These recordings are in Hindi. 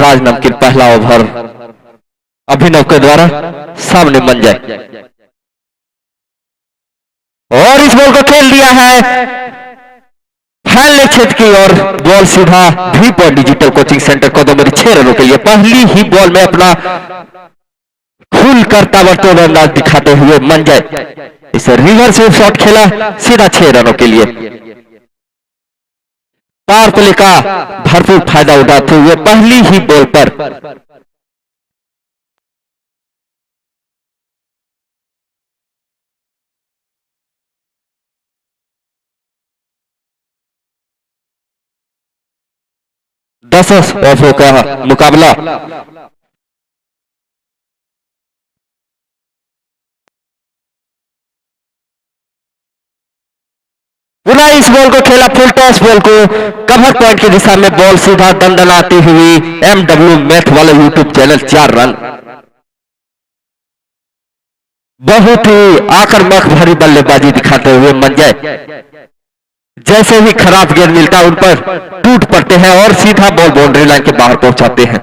राज नमकीन पहला ओवर अभिनव के द्वारा सामने बन जाए और इस बॉल को खेल दिया है फैलने क्षेत्र की और बॉल सीधा भी पॉइंट डिजिटल कोचिंग सेंटर को 6 रनों के लिए पहली ही बॉल में अपना खुल कर ताबड़तोड़ अंदाज दिखाते हुए मन जाए इस रिवर्स वेव शॉट खेला सीधा 6 रनों के लिए पावर प्ले का भरपूर फायदा उठाते हुए पहली ही बॉल पर दस ओवरों का मुकाबला पुनः इस बॉल को खेला फुल टॉस बॉल को कवर पॉइंट की दिशा में बॉल सीधा दंदनाती हुई एमडब्ल्यू मैथ वाले यूट्यूब चैनल 4 रन बहुत ही आक्रामक भरी बल्लेबाजी दिखाते हुए मन जाए जैसे ही खराब गेंद मिलता उन पर टूट पड़ते हैं और सीधा बॉल बाउंड्री लाइन के बाहर पहुंचाते हैं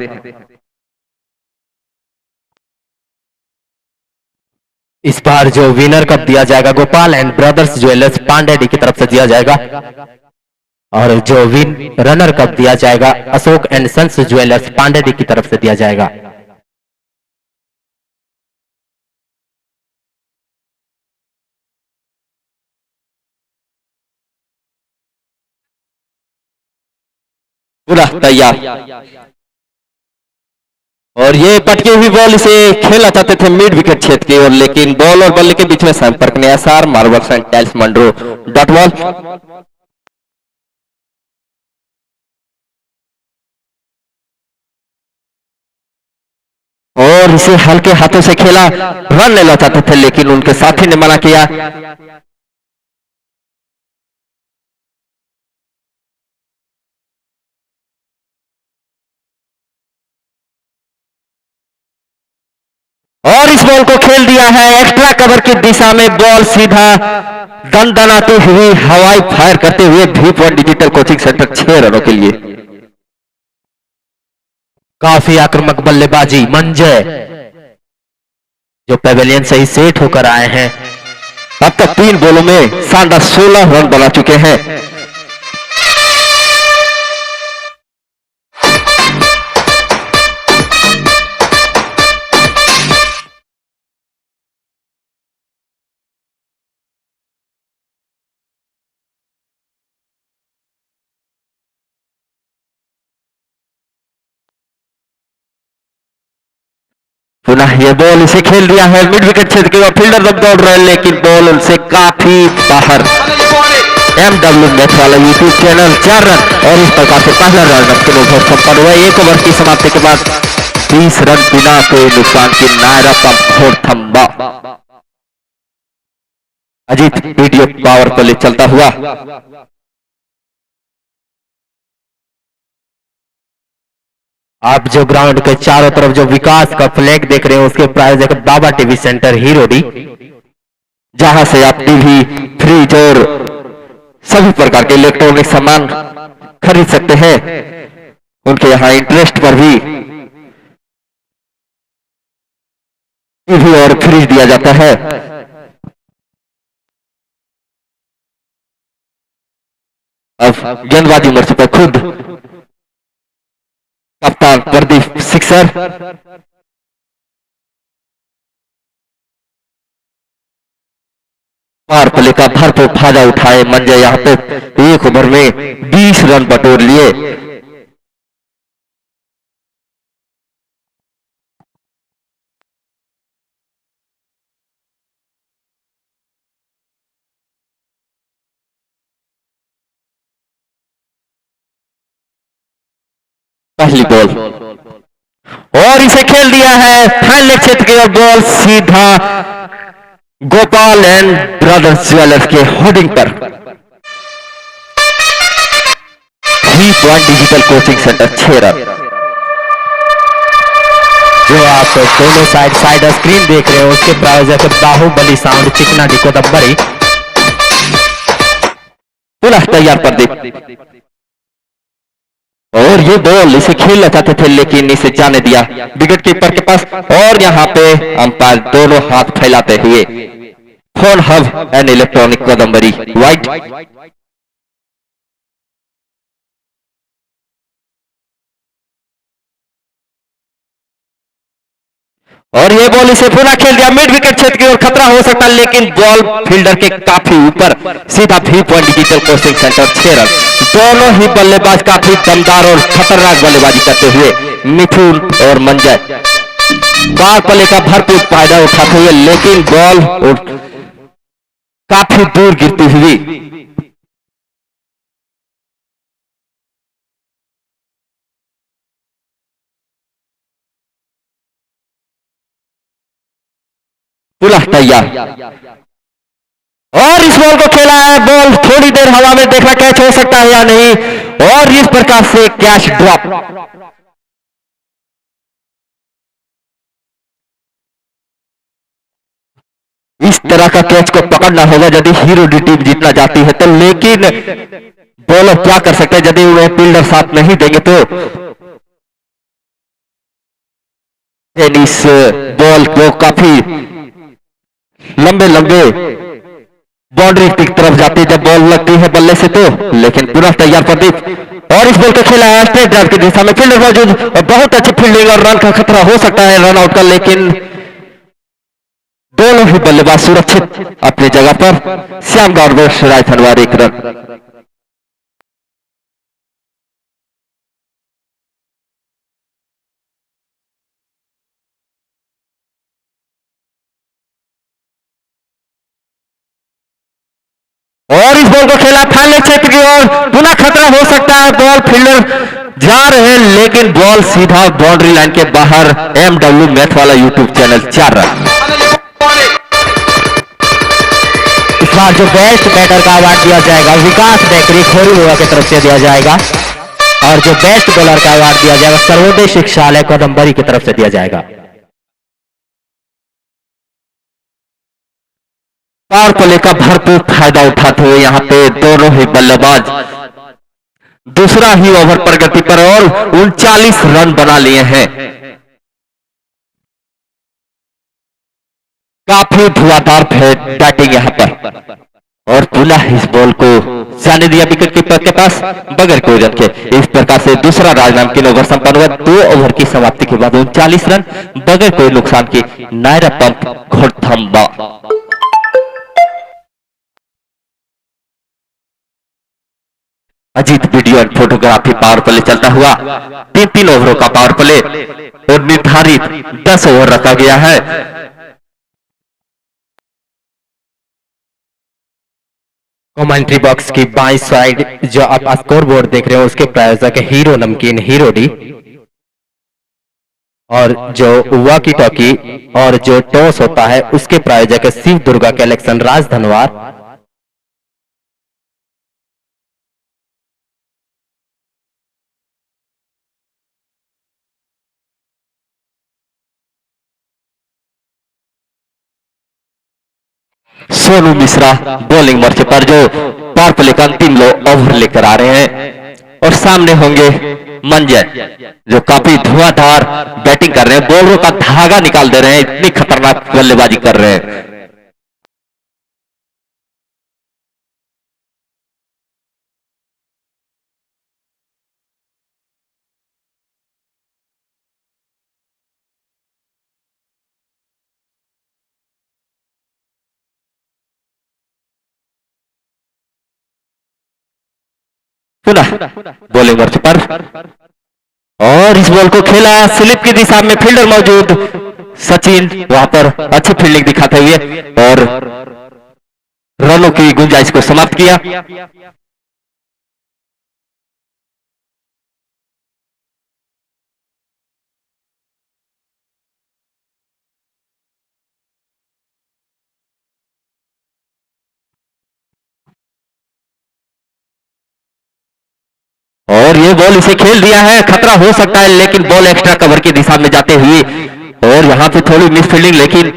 इस बार जो विनर कप दिया जाएगा गोपाल एंड ब्रदर्स ज्वेलर्स पांडेडी की तरफ से दिया जाएगा और जो रनर कप दिया जाएगा अशोक एंड सन्स ज्वेलर्स पांडेडी की तरफ से दिया जाएगा पूरा तैयार और ये पटकी हुई बॉल इसे खेला चाहते थे मिड विकेट क्षेत्र की ओर लेकिन बॉल और बल्ले के बीच में संपर्क ने SR marbles and tiles Mandro dot ball और इसे हल्के हाथों से खेला रन लेना चाहते थे लेकिन उनके साथी ने मना किया और इस बॉल को खेल दिया है एक्स्ट्रा कवर की दिशा में बॉल सीधा दंदनाती हुई हवाई फायर करते हुए भी पॉइंट डिजिटल कोचिंग सेंटर 6 रनों के लिए काफी आक्रामक बल्लेबाजी मंजय जो पेवेलियन से ही सेट होकर आए हैं अब तक 3 बॉलों में शानदार 16 रन बना चुके हैं पुनः ये बॉल इसे खेल दिया है मिड विकेट क्षेत्र के फील्डर तक दौड़ रहे हैं लेकिन बॉल उनसे काफी बाहर एमडब्ल्यू मैथ वाला यूट्यूब चैनल 4 रन और इस प्रकार से पहला रन नमकीन ओवर संपन्न हुआ 1 ओवर की समाप्ति के बाद 30 रन बिना कोई नुकसान की Nayara pump Thamba Ajit video power play चलता हुआ आप जो ग्राउंड के चारों तरफ जो विकास का फ्लैग देख रहे हैं उसके प्रायोजक बाबा टीवी सेंटर हीरोडी जहां से आप टीवी फ्रिज और सभी प्रकार के इलेक्ट्रॉनिक सामान खरीद सकते हैं उनके यहां इंटरेस्ट पर भी टीवी और फ्रिज दिया जाता है अब गेंदबाजी मोर्चे पर खुद कप्तान प्रदीप सिक्सर पावर प्ले का भरपूर फायदा उठाए मंजे यहां पे 1 ओवर में 20 रन बटोर लिए पहली बॉल और इसे खेल दिया है फैलने क्षेत्र की ओर बॉल सीधा गोपाल एंड ब्रदर्स ज्वेलर्स के होर्डिंग पर 3 point digital coaching centre 6 run जो आप दोनों साइड स्क्रीन देख रहे हो उसके प्रायोजक बाहुबली साउंड चिकना डिको दब्बरी पुनः तैयार प्रदीप और ये बॉल इसे खेलना चाहते थे लेकिन इसे जाने दिया विकेट कीपर के पास। और यहाँ पे अंपायर दोनों हाथ फैलाते हुए phone hub and electronic Kadambari wide. और ये बॉल इसे पुनः खेल दिया मिड विकेट क्षेत्र की ओर, खतरा हो सकता है लेकिन बॉल फील्डर के काफी ऊपर, सीधा भी point digital coaching centre 6 run. दोनों ही बल्लेबाज काफी दमदार और खतरनाक बल्लेबाजी करते हुए मिथुन और मंजय पावर प्ले का भरपूर फायदा उठाते हुए, लेकिन बॉल काफी दूर गिरती हुई। पुनः तैयार और इस बॉल को खेला है, बॉल थोड़ी देर हवा में, देखना कैच हो सकता है या नहीं। और इस प्रकार से कैच ड्रॉप। इस तरह का कैच को पकड़ना होगा यदि हीरो डी टीम जीतना चाहती है तो, लेकिन बॉलर क्या कर सकते हैं यदि उन्हें फील्डर साथ नहीं देंगे तो। इस बॉल को काफी लंबे लंबे बाउंड्री की तरफ जाती है जब बॉल लगती है बल्ले से तो, लेकिन पुनः तैयार प्रदीप और इस बॉल को खेला है स्ट्रेट ड्राइव की दिशा में, फील्डर मौजूद और बहुत अच्छी फील्डिंग और रन का खतरा हो सकता है रन आउट का, लेकिन दोनों ही बल्लेबाज सुरक्षित अपनी जगह पर। श्याम गौरव रायथनवार 1 रन। और इस बॉल को खेला फाइनल क्षेत्र की ओर, पुनः खतरा हो सकता है, बॉल फील्डर जा रहे हैं लेकिन बॉल सीधा बाउंड्री लाइन के बाहर। एमडब्ल्यू मैथ वाला यूट्यूब चैनल 4 रन। इस बार जो बेस्ट बैटर का अवार्ड दिया जाएगा विकास बेकरी खोरी की तरफ से दिया जाएगा, और जो बेस्ट बॉलर का अवार्ड दिया जाएगा सर्वोदय शिक्षालय कदम्बरी की तरफ से दिया जाएगा। पावर प्ले का भरपूर फायदा उठाते हुए यहाँ पे दोनों ही बल्लेबाज दूसरा ही ओवर प्रगति पर और 39 रन बना लिए हैं। काफी धुआंधार बैटिंग यहाँ पर, और पुनः इस बॉल को जाने दिया विकेट कीपर के पास बगैर कोई रन के। इस प्रकार से दूसरा राजनामकीन ओवर संपन्न हुआ। 2 ओवर की समाप्ति के बाद 39 रन बगैर कोई नुकसान की। Nayara pump Ghorthamba. Ajit video and photography power play चलता हुआ 3 ओवरों का पावर प्ले और निर्धारित 10 ओवर रखा गया है। कमेंट्री बॉक्स की बाईं साइड जो आप स्कोर बोर्ड देख रहे हो उसके प्रायोजक हीरो नमकीन हीरो डी, और जो वॉकी टॉकी और जो टॉस होता है उसके प्रायोजक है शिव दुर्गा कलेक्शन राजधनवार। सोनू मिश्रा बॉलिंग मोर्चे पर जो पावर प्ले का अंतिम ओवर लेकर आ रहे हैं, और सामने होंगे मंजय जो काफी धुआंधार बैटिंग कर रहे हैं, बॉलरों का धागा निकाल दे रहे हैं, इतनी खतरनाक बल्लेबाजी कर रहे हैं। पुनः बॉलिंग मोर्चे पर और इस बॉल को खेला स्लिप की दिशा में, फील्डर मौजूद सचिन वहां पर अच्छी फील्डिंग दिखाते हुए और रनों की गुंजाइश को समाप्त किया। और ये बॉल इसे खेल दिया है, खतरा हो सकता है लेकिन बॉल एक्स्ट्रा कवर की दिशा में जाते हुए और यहां पे थोड़ी मिस फील्डिंग, लेकिन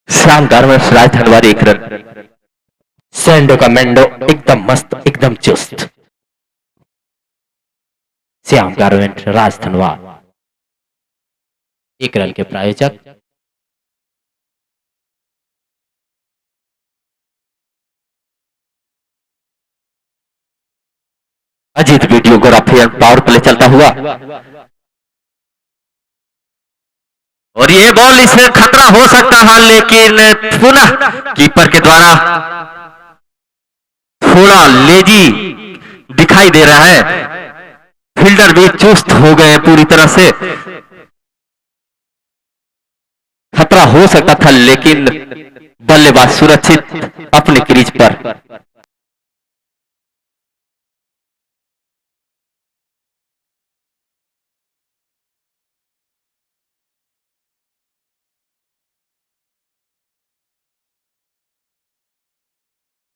शानदार में राजधनवार 1 रन। सेंडो का मेंडो एकदम मस्त एकदम चुस्त। श्याम गारमेंट राजधनवाद। 1 रन के प्रायोजक Ajit videography and power play चलता हुआ, और ये बॉल इसमें खतरा हो सकता है, लेकिन पुनः कीपर के द्वारा थोड़ा लेजी दिखाई दे रहा है। फील्डर भी चुस्त हो गए पूरी तरह से। खतरा हो सकता था, लेकिन बल्लेबाज सुरक्षित अपने क्रीज पर।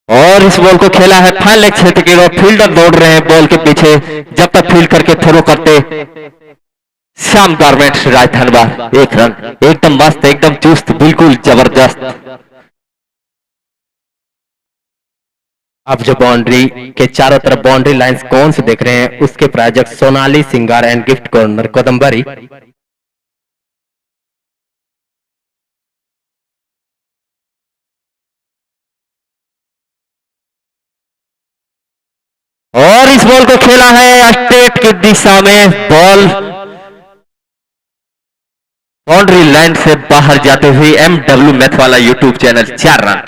और इस बॉल को खेला है फाइनल क्षेत्र की ओर। फील्डर दौड़ रहे हैं बॉल के पीछे, जब तक फील्ड करके थ्रो करते श्याम गारमेंट्स राजधनवाद। 1 रन, एकदम मस्त, एकदम चुस्त, बिल्कुल जबरदस्त। आप जो बाउंड्री के चारों तरफ बाउंड्री लाइंस कौन से देख रहे हैं, उसके प्रायोजक सोनाली सिंगार एंड गिफ्ट कॉर्नर कोदम्बरी। और इस बॉल को खेला है स्ट्रेट की दिशा में। बॉल बाउंड्री लाइन से बाहर जाते हुए MW मैथ वाला यूट्यूब चैनल 4 रन।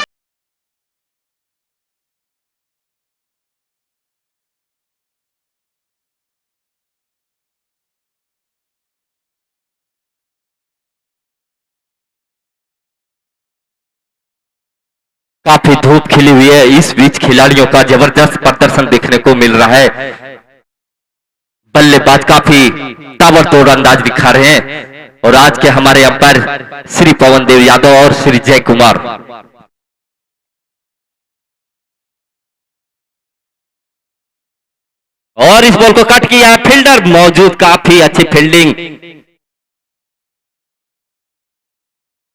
काफी धूप खिली हुई है, इस बीच खिलाड़ियों का जबरदस्त प्रदर्शन देखने को मिल रहा है। बल्लेबाज काफी ताबड़तोड़ अंदाज दिखा रहे हैं, और आज के हमारे अंपायर श्री पवन देव यादव और श्री जय कुमार। और इस बॉल को कट किया, फील्डर मौजूद, काफी अच्छी fielding.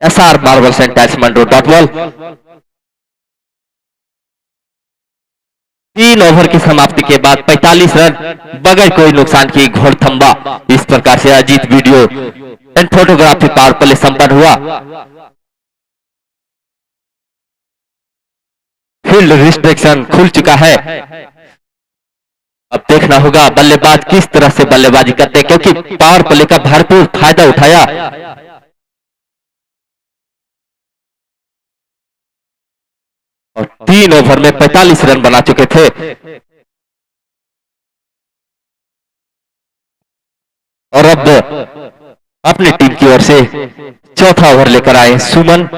SR marbles and tiles Mando dot ball. 3 over की समाप्ति के बाद 45 रन बगैर कोई नुकसान की घोड़थंबा। इस प्रकार से Ajit video and photography power play संपन्न हुआ। फील्ड रिस्ट्रिक्शन खुल चुका है। अब देखना होगा बल्लेबाज किस तरह से बल्लेबाजी करते हैं, क्योंकि पावर प्ले का भरपूर फायदा उठाया। और 3 ओवर में 45 रन बना चुके थे। और अब अपनी टीम की ओर से चौथा ओवर लेकर आए सुमन।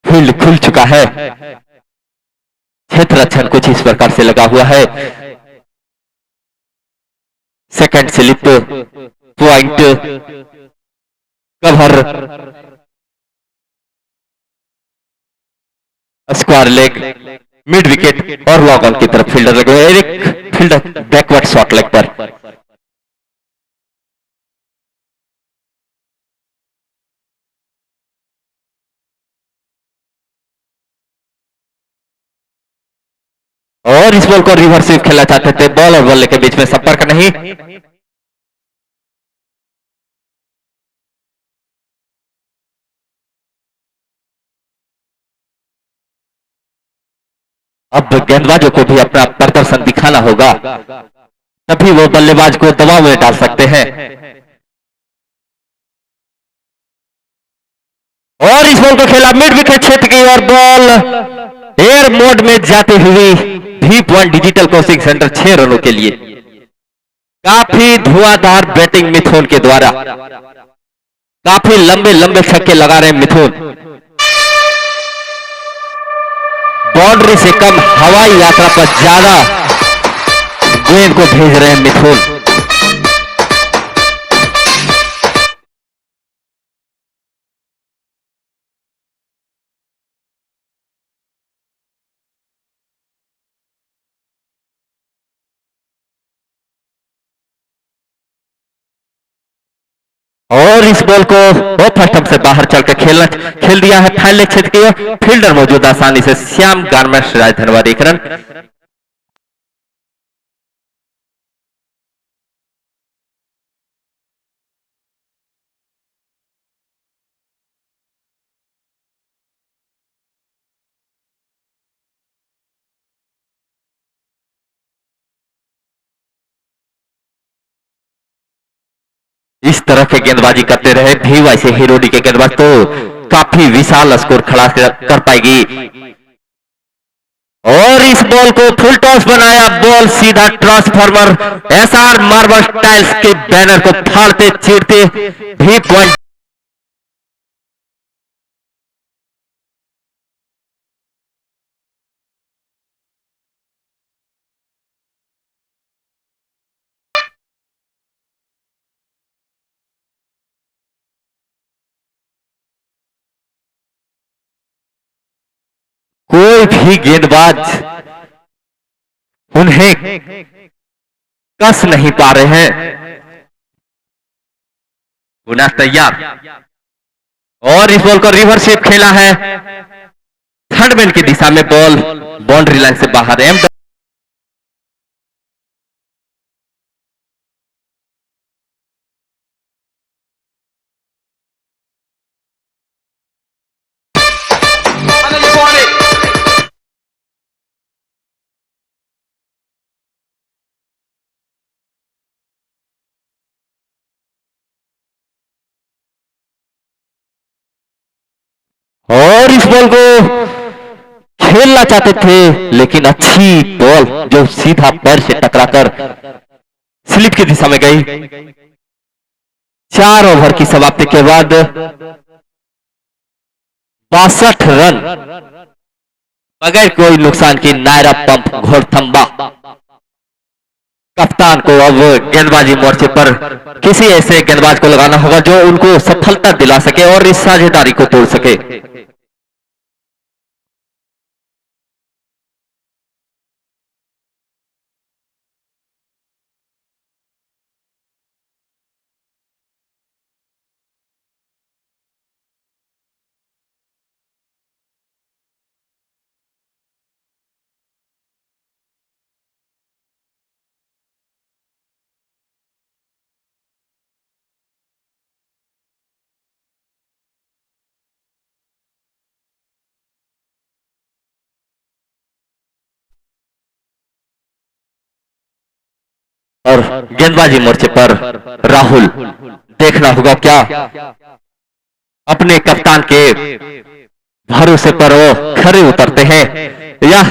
फील्ड खुल चुका है। क्षेत्र रक्षण कुछ इस प्रकार से लगा हुआ है। Second slip, point, cover, square leg, mid wicket और लॉक ऑन की तरफ फील्डर लगे हुए। एक फील्डर बैकवर्ड शॉट लेग पर। और इस बॉल को रिवर्स स्वीप खेलना चाहते थे, बॉल और बल्ले के बीच में संपर्क नहीं। अब गेंदबाजों को भी अपना प्रदर्शन दिखाना होगा, तभी वो बल्लेबाज को दबाव में डाल सकते हैं। और इस बॉल को खेला मिड विकेट क्षेत्र की ओर। बॉल एयर मोड में जाते हुए भी पॉइंट डिजिटल कोचिंग सेंटर 6 रनों के लिए। काफी धुआंधार बैटिंग मिथुन के द्वारा, काफी लंबे लंबे छक्के लगा रहे मिथुन। बाउंड्री से कम हवाई यात्रा पर ज्यादा गेंद को भेज रहे हैं मिथुन। और इस बॉल को वो फर्स्ट से बाहर चलकर खेल दिया है फाइनल क्षेत्र की ओर। फील्डर मौजूद आसानी से श्याम गारमेंट्स राज धनबाद 1 रन। इस तरह के गेंदबाजी करते रहे भी वैसे हिरोडी के गेंदबाज तो काफी विशाल स्कोर खड़ा कर पाएगी। और इस बॉल को फुल टॉस बनाया, बॉल सीधा ट्रांसफार्मर एसआर मार्बल टाइल्स के बैनर को फाड़ते चीरते भी पॉइंट। कोई भी गेंदबाज उन्हें कस नहीं पा रहे हैं। पुनः तैयार और इस बॉल को रिवर्स शेप खेला है थर्ड मैन की दिशा में, बॉल बाउंड्री लाइन से बाहर। और इस बॉल को खेलना चाहते थे लेकिन अच्छी बॉल जो सीधा पैर से टकराकर स्लिप की दिशा में गई। 4 ओवर की समाप्ति के बाद 62 रन बगैर कोई नुकसान की नायरा पंप घोड़थंबा कप्तान को अब गेंदबाजी मोर्चे पर किसी ऐसे गेंदबाज को लगाना होगा जो उनको सफलता दिला सके और इस साझेदारी को तोड़ सके। और गेंदबाजी मोर्चे पर राहुल देखना होगा क्या अपने कप्तान के भरोसे पर वो खरे उतरते हैं या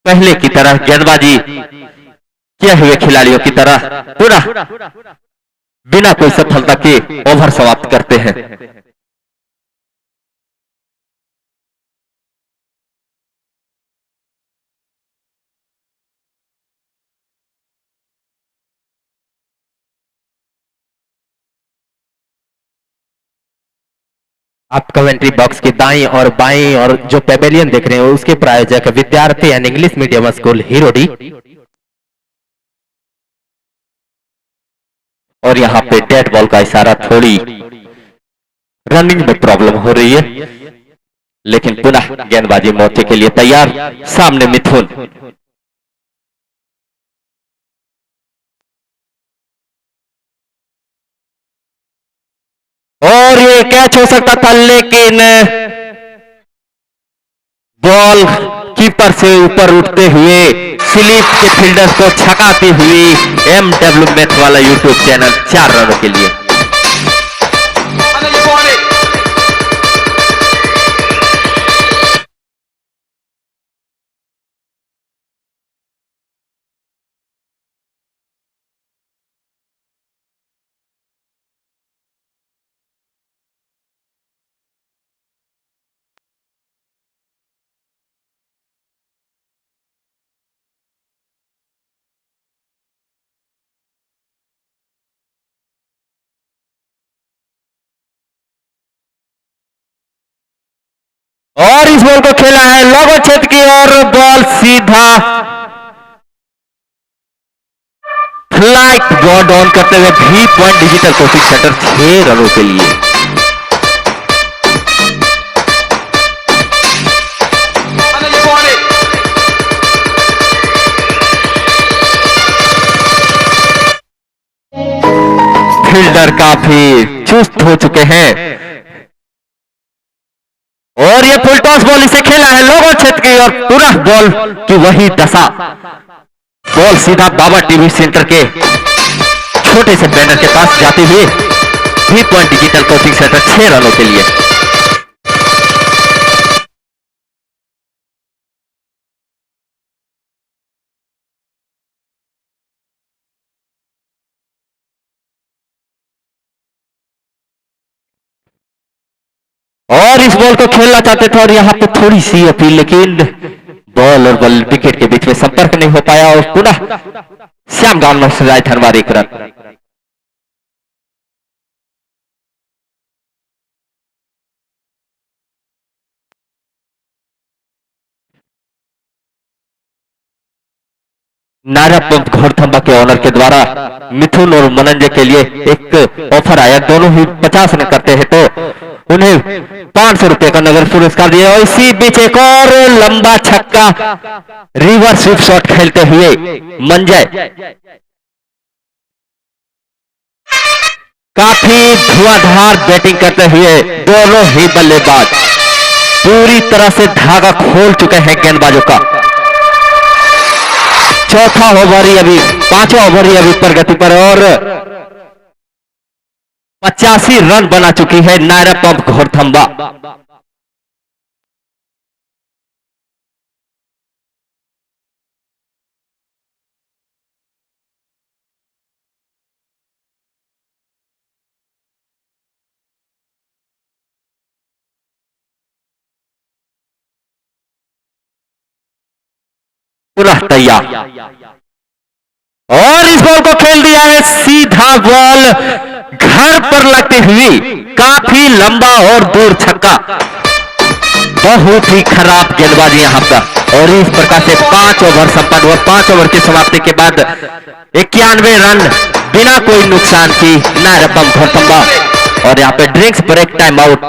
पहले की तरह गेंदबाजी किए हुए खिलाड़ियों की तरह पुनः बिना कोई सफलता के ओवर समाप्त करते हैं। आप कमेंट्री बॉक्स के दाईं और बाईं और जो पेवेलियन देख रहे हैं उसके प्रायोजक विद्यार्थी एंड इंग्लिश मीडियम स्कूल हिरोडी। और यहाँ पे डेड बॉल का इशारा, थोड़ी रनिंग में प्रॉब्लम हो रही है लेकिन पुनः गेंदबाजी मोर्चे के लिए तैयार। सामने मिथुन और ये कैच हो सकता था लेकिन बॉल कीपर से ऊपर उठते हुए स्लिप के फील्डर्स को छकाती हुई MW मैथ वाला यूट्यूब चैनल 4 रनों के लिए। और इस बॉल को खेला है लॉन्ग क्षेत्र की ओर, बॉल सीधा फ्लाइट बॉल ऑन करते हुए भी पॉइंट डिजिटल कोचिंग सेंटर 6 रनों के लिए। फील्डर काफी चुस्त हो चुके हैं और ये फुल टॉस बॉल इसे खेला है लोगों क्षेत्र की और पुनः बॉल की वही दशा, बॉल सीधा बाबा टीवी सेंटर के छोटे से बैनर के पास जाते हुए भी पॉइंट डिजिटल कोचिंग सेंटर 6 रनों के लिए। और इस बॉल को खेलना चाहते थे और यहां पे थोड़ी सी अपील, लेकिन बॉल और बॉल विकेट के बीच में संपर्क नहीं हो पाया और पुनः श्याम गांव सजाए धनवार एक रन। नारा पंप घोड़थंबा के ऑनर के द्वारा मिथुन और मनंजय के लिए एक ऑफर आया, दोनों ही 50 रन करते हैं तो उन्हें 500 रुपए का नगद पुरस्कार दिया। और इसी बीच एक और लंबा छक्का रिवर्स स्वीप शॉट खेलते हुए मंजय काफी धुआंधार बैटिंग करते हुए दोनों ही बल्लेबाज पूरी तरह से धागा खोल चुके हैं गेंदबाजों का। चौथा ओवर ही अभी, पांचवा ओवर ही अभी प्रगति पर और 85 रन बना चुकी है नायरा पंप घोड़थंबा। पुनः तैयार और इस बॉल को खेल दिया है सीधा बॉल घर पर लगती हुई काफी लंबा और दूर छक्का, बहुत ही खराब गेंदबाजी यहां पर। और इस प्रकार से 5 ओवर संपन्न हुआ। 5 ओवर की समाप्ति के बाद 91 रन बिना कोई नुकसान की नायरा पंप घोड़थंबा। और यहां पे ड्रिंक्स ब्रेक टाइम आउट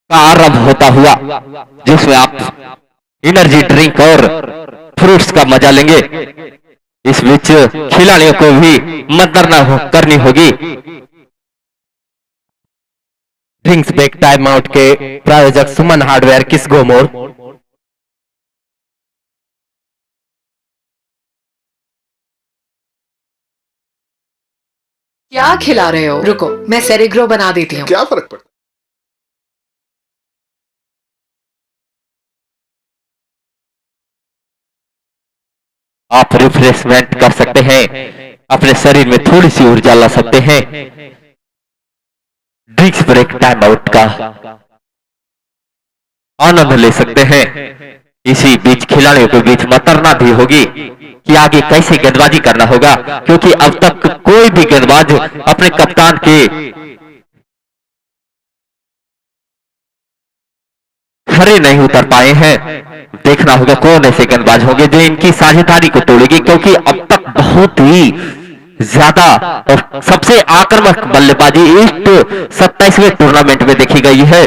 का आरंभ होता हुआ, जिसमें आप एनर्जी ड्रिंक और फ्रूट्स का मजा लेंगे। इस बीच खिलाड़ियों को भी मतदान करनी होगी। ड्रिंक्स ब्रेक टाइम आउट के प्रायोजक सुमन हार्डवेयर किसगो मोड़। क्या खिला रहे हो? रुको, मैं सेरिग्रो बना देती हूँ। क्या फर्क पड़ता? आप रिफ्रेशमेंट कर सकते हैं, अपने शरीर में थोड़ी सी ऊर्जा ला सकते हैं। ड्रिंक्स ब्रेक टाइम आउट का आनंद ले सकते हैं। इसी बीच खिलाड़ियों के बीच मतरना भी होगी कि आगे कैसे गेंदबाजी करना होगा, क्योंकि अब तक कोई भी गेंदबाज अपने कप्तान के खड़े नहीं उतर पाए हैं। देखना होगा कौन ऐसे गेंदबाज होंगे जो इनकी साझेदारी को तोड़ेगी, क्योंकि अब तक बहुत ही ज्यादा और सबसे आक्रामक बल्लेबाजी इस 27वें टूर्नामेंट में देखी गई है।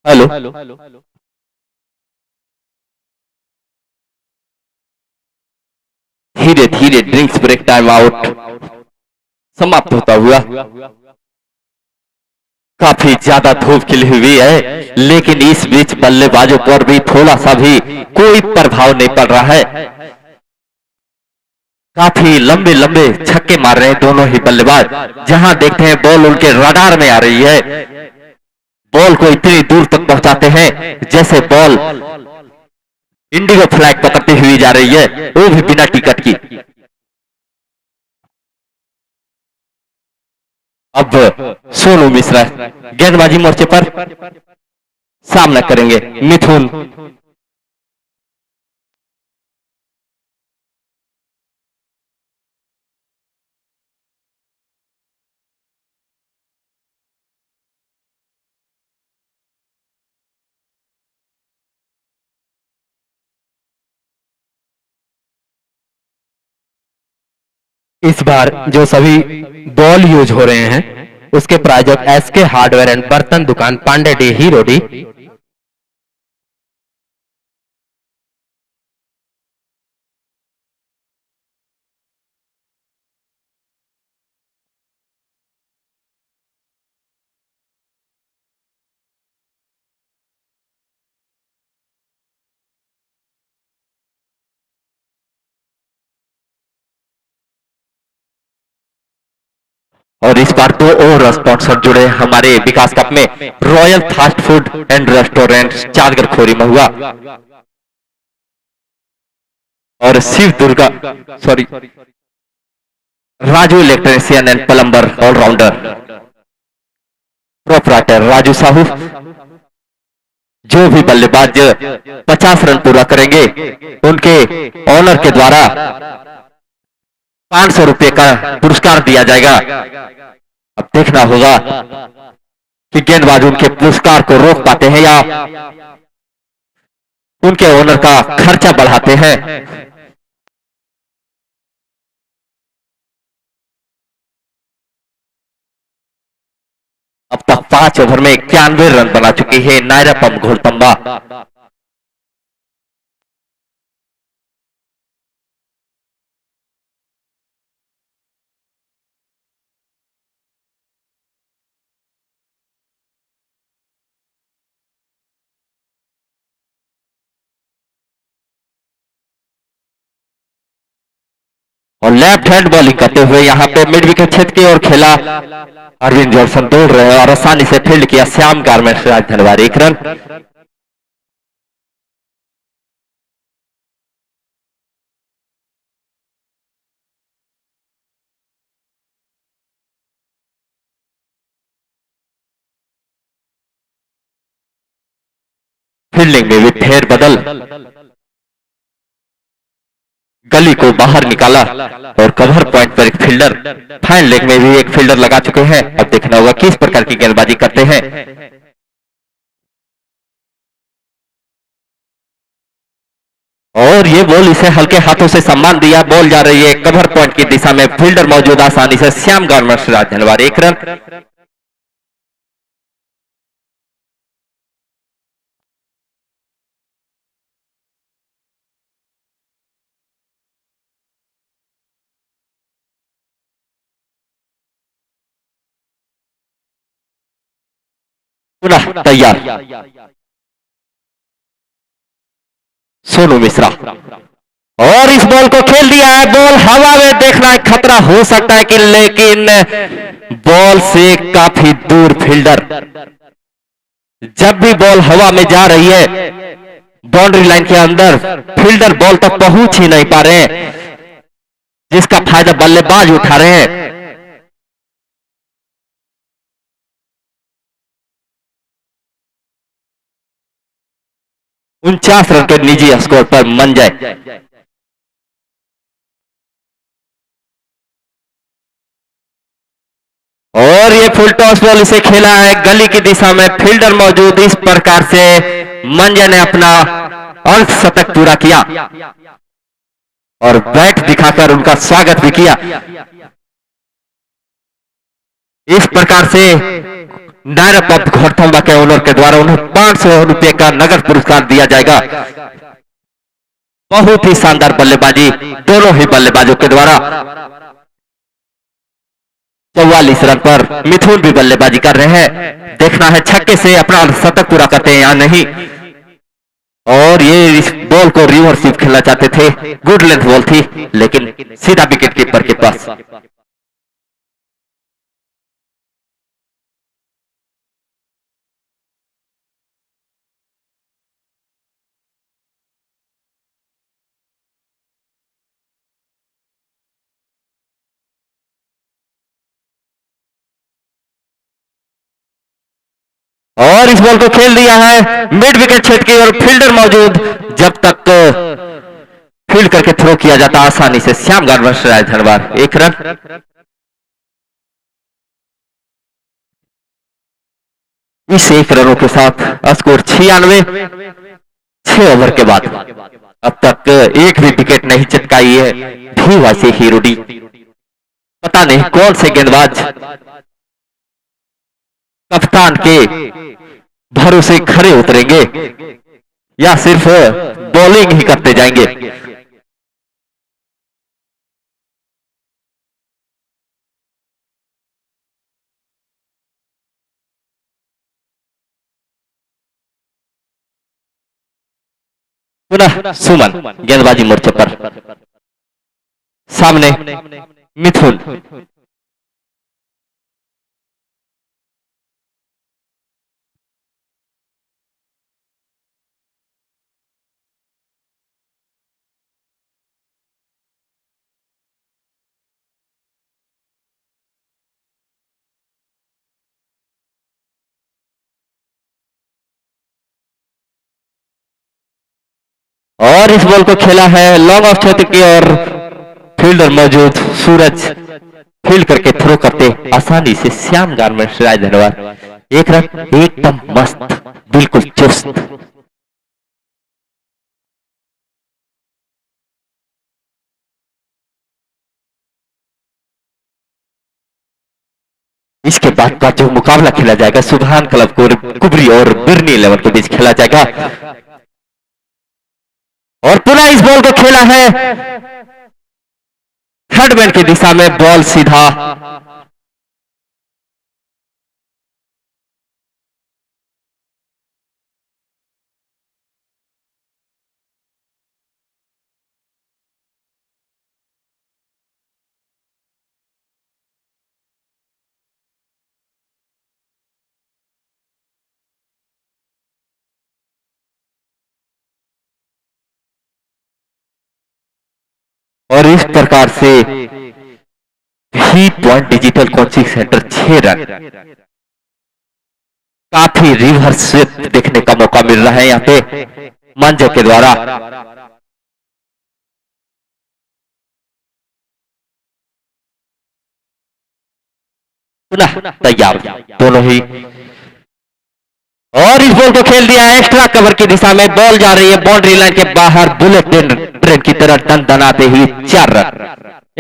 हेलो। धीरे धीरे ड्रिंक्स ब्रेक टाइम आउट समाप्त होता हुआ। काफी ज्यादा धूप खिली हुई है, लेकिन इस बीच बल्लेबाजों पर भी थोड़ा सा भी कोई प्रभाव नहीं पड़ रहा है। काफी लंबे लंबे छक्के मार रहे हैं दोनों ही बल्लेबाज। जहां देखते हैं बॉल उनके रडार में आ रही है। बॉल को इतनी दूर तक पहुंचाते हैं जैसे बॉल इंडिगो फ्लैग पकड़ती हुई जा रही है, वो भी बिना टिकट की। अब सोनू मिश्रा गेंदबाजी मोर्चे पर सामना करेंगे मिथुन। इस बार जो सभी बॉल यूज हो रहे हैं उसके प्रायोजक एसके हार्डवेयर एंड बर्तन दुकान पांडे डी हीरोडी। और इस बार दो और स्पॉन्सर जुड़े हमारे विकास कप में, royal fast food and restaurant चादगर खोरी महुआ और Shiv Durga sorry Raju electrician and plumber allrounder proprietor Raju Sahu. जो भी बल्लेबाज 50 रन पूरा करेंगे उनके ऑनर के द्वारा 500 रुपए का पुरस्कार दिया जाएगा। अब देखना होगा कि गेंदबाज उनके पुरस्कार को रोक पाते हैं या उनके ओनर का खर्चा बढ़ाते हैं। अब तक 5 ओवर में 91 रन बना चुकी है नायरा पम घोड़तंबा। और लेफ्ट हैंड बॉलिंग करते हुए यहां पे मिड विकेट क्षेत्र की ओर खेला अरविंद जॉनसन दौड़ रहे हैं और आसानी से फील्ड किया Shyam garments Rajdhanwar 1 run. Fielding में भी फेर बदल, गली को बाहर निकाला और कवर पॉइंट पर एक फील्डर, फाइन लेग में भी एक फील्डर लगा चुके हैं। अब देखना होगा किस प्रकार की गेंदबाजी करते हैं। और ये बॉल इसे हल्के हाथों से सम्मान दिया। बॉल जा रही है कवर पॉइंट की दिशा में, फील्डर मौजूद आसानी से श्याम गारमेंट्स राजधनवार 1 रन। पुनः तैयार सोनू मिश्रा। और इस बॉल को खेल दिया है, बॉल हवा में, देखना है खतरा हो सकता है कि, लेकिन बॉल से काफी दूर फील्डर। जब भी बॉल हवा में जा रही है बाउंड्री लाइन के अंदर, फील्डर बॉल तक पहुंच ही नहीं पा रहे हैं, जिसका फायदा बल्लेबाज उठा रहे हैं। 49 रन के निजी स्कोर पर मंजय। और ये फुल टॉस बॉल इसे खेला है गली की दिशा में, फील्डर मौजूद। इस प्रकार से मंजय ने अपना अर्ध शतक पूरा किया और बैट दिखाकर उनका स्वागत भी किया। इस प्रकार से नायरा पब घोड़थंबा के ओनर के द्वारा उन्हें 500 रुपए का नगद पुरस्कार दिया जाएगा। बहुत ही शानदार बल्लेबाजी दोनों ही बल्लेबाजों के द्वारा। 44 रन पर मिथुन भी बल्लेबाजी कर रहे हैं, देखना है छक्के से अपना शतक पूरा करते हैं या नहीं। और ये इस बॉल को रिवर्स खेलना चाहते थे, गुड लेंथ बॉल थी, लेकिन सीधा विकेट कीपर के पास। और इस बॉल को खेल दिया है मिड विकेट क्षेत्र की और फील्डर मौजूद। जब तक फील्ड करके थ्रो किया जाता आसानी से। श्याम गार्डवर्स धन्यवाद। 1 रन। इस 1 रनों के साथ स्कोर 96। 6 ओवर के बाद अब तक एक भी विकेट नहीं चटकाई है भी हीरोडी। पता नहीं कौन से गेंदबाज कप्तान के भरोसे खड़े उतरेंगे या सिर्फ बॉलिंग ही करते जाएंगे। पुनः सुमन गेंदबाजी मोर्चे पर, सामने मिथुन। और इस बॉल को खेला है लॉन्ग ऑफ क्षेत्र की और फील्डर मौजूद सूरज फील्ड करके थ्रो करते आसानी से। श्याम गारमेंट्स राय धन्यवाद। 1 रन, एकदम मस्त, बिल्कुल चुस्त। इसके बाद का जो मुकाबला खेला जाएगा सुभान क्लब कुबरी और बिरनी 11 के बीच खेला जाएगा। और पुनः इस बॉल को खेला है थर्ड मैन की दिशा में, बॉल सीधा और इस प्रकार से भी point digital coaching centre 6 run. काफी रिवर्स स्वीप देखने का मौका मिल रहा है यहाँ पे मंजय के द्वारा। पुनः तैयार दोनों ही। और इस बॉल को खेल दिया है एक्स्ट्रा कवर की दिशा में, बॉल जा रही है बाउंड्री लाइन के बाहर, बुलेट ट्रेन की तरह टन दनाते हुए 4 रन।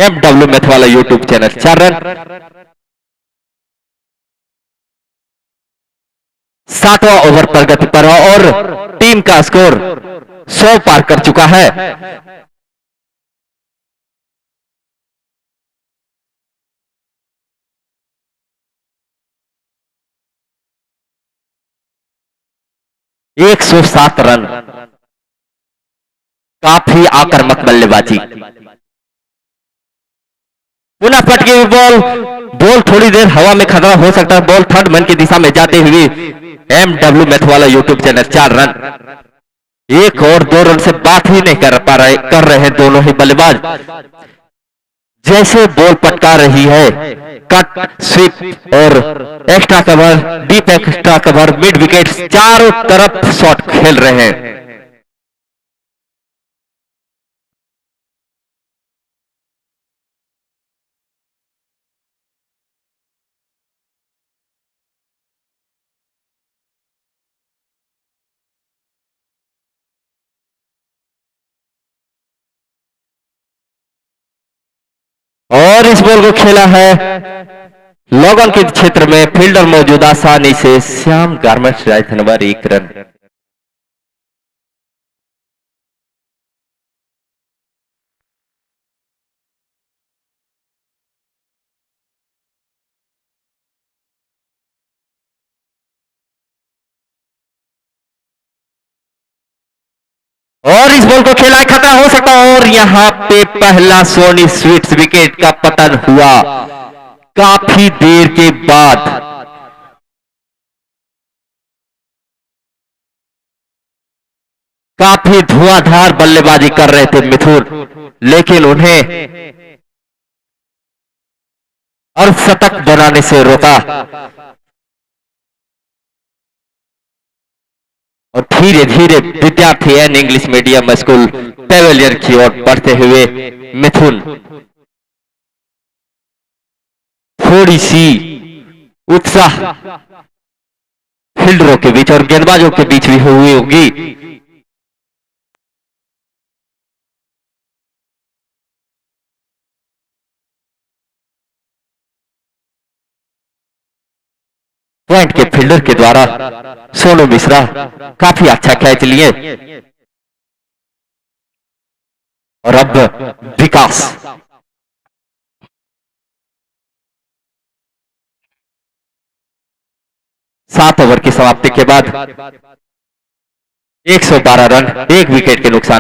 MW मैथ वाला यूट्यूब चैनल 4 रन। 7वां ओवर प्रगति पर और टीम का स्कोर 100 पार कर चुका है। एक 107 रन काफी आक्रामक बल्लेबाजी। पुनः पटकी हुई बॉल थोड़ी देर हवा में खतरा हो सकता है। बॉल थर्ड मैन की दिशा में जाते हुए एमडब्ल्यू मैथ वाला यूट्यूब चैनल 4 रन। एक और 2 रन से बात ही नहीं कर रहे हैं दोनों ही बल्लेबाज। जैसे बॉल पटका रही है, कट, स्वीप और extra cover, deep extra cover, mid wicket, चारों तरफ शॉट खेल रहे हैं। और इस बॉल को खेला है लॉगन के क्षेत्र में, फील्डर मौजूद आसानी से श्याम गारमेंट्स नंबर 1 रन। और इस बॉल को खेला, खतरा हो सकता है और यहां पे पहला सोनी स्वीट्स विकेट का पतन हुआ काफी देर के बाद। काफी धुआंधार बल्लेबाजी कर रहे थे मिथुन, लेकिन उन्हें अर्धशतक बनाने से रोका और धीरे धीरे विद्यार्थी an English medium school pavilion की ओर बढ़ते हुए मिथुन थोड़ी सी उत्साह फील्डरों के बीच और गेंदबाजों के बीच भी हुई होगी। पॉइंट के फील्डर के द्वारा सोनू मिश्रा काफी अच्छा कैच लिए और अब विकास सात ओवर की समाप्ति के बाद 112 रन, 1 विकेट के नुकसान